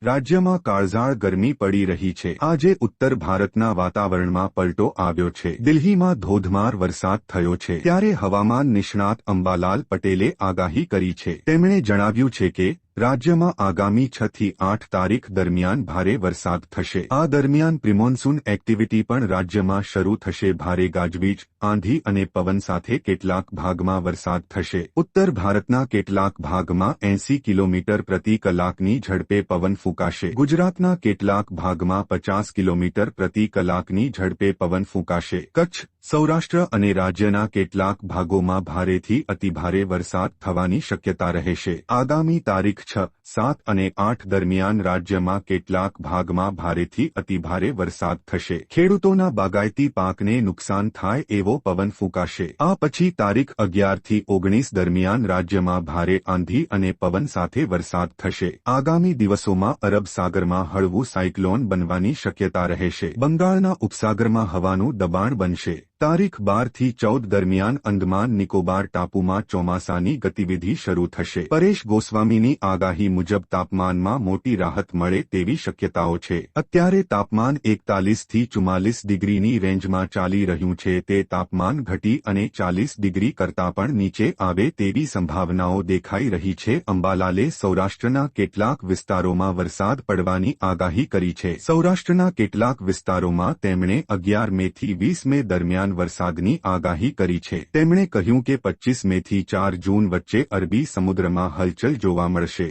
રાજ્યમાં કાળઝાળ ગરમી પડી રહી છે। આજે ઉત્તર ભારતના વાતાવરણમાં પલટો આવ્યો છે। દિલ્હીમાં ધોધમાર વરસાદ થયો છે, ત્યારે હવામાન નિષ્ણાત અંબાલાલ પટેલે આગાહી કરી છે। તેમણે જણાવ્યું છે કે રાજ્યમાં આગામી 6 થી 8 તારીખ દરમિયાન ભારે વરસાદ થશે। આ દરમિયાન પ્રિમોન્સૂન એક્ટિવિટી પણ રાજ્યમાં શરૂ થશે। ભારે ગાજવીજ, આંધી અને પવન સાથે કેટલાક ભાગમાં વરસાદ થશે। ઉત્તર ભારતના કેટલાક ભાગમાં 80 કિલોમીટર પ્રતિ કલાકની ઝડપે પવન ફૂંકાશે। ગુજરાતના કેટલાક ભાગમાં 50 કિલોમીટર પ્રતિ કલાકની ઝડપે પવન ફૂંકાશે। કચ્છ, સૌરાષ્ટ્ર અને રાજ્યના કેટલાક ભાગોમાં ભારેથી અતિભારે વરસાદ થવાની શક્યતા રહેશે। આગામી તારીખ 6, 7 અને 8 દરમિયાન રાજ્યમાં કેટલાક ભાગમાં ભારેથી અતિભારે વરસાદ થશે। ખેડૂતોના બાગાયતી પાકને નુકસાન થાય એવો પવન ફૂંકાશે। આ પછી તારીખ 11 થી 19 દરમિયાન રાજ્યમાં ભારે આંધી અને પવન સાથે વરસાદ થશે। આગામી દિવસોમાં અરબ સાગરમાં હળવું સાયક્લોન બનવાની શક્યતા રહેશે। બંગાળના ઉપસાગરમાં હવાનું દબાણ બનશે। તારીખ 12 થી 14 દરમિયાન અંદમાન નિકોબાર ટાપુમાં ચોમાસાની ગતિવિધિ શરૂ થશે। પરેશ ગોસ્વામીની આગાહી મુજબ તાપમાનમાં મોટી રાહત મળે તેવી શક્યતાઓ છે। અત્યારે તાપમાન 41 થી 44 ડિગ્રીની રેન્જમાં ચાલી રહ્યું છે। તે તાપમાન ઘટી અને 40 ડિગ્રી કરતાં પણ નીચે આવે તેવી સંભાવનાઓ દેખાઈ રહી છે। અંબાલાલે સૌરાષ્ટ્રના કેટલાક વિસ્તારોમાં વરસાદ પડવાની આગાહી કરી છે। સૌરાષ્ટ્રના કેટલાક વિસ્તારોમાં તેમણે 11 મે થી 20 મે દરમિયાન વરસાદની આગાહી કરી છે। તેમણે કહ્યું કે 25 મે થી 4 જૂન વચ્ચે અરબી સમુદ્રમાં હલચલ જોવા મળશે।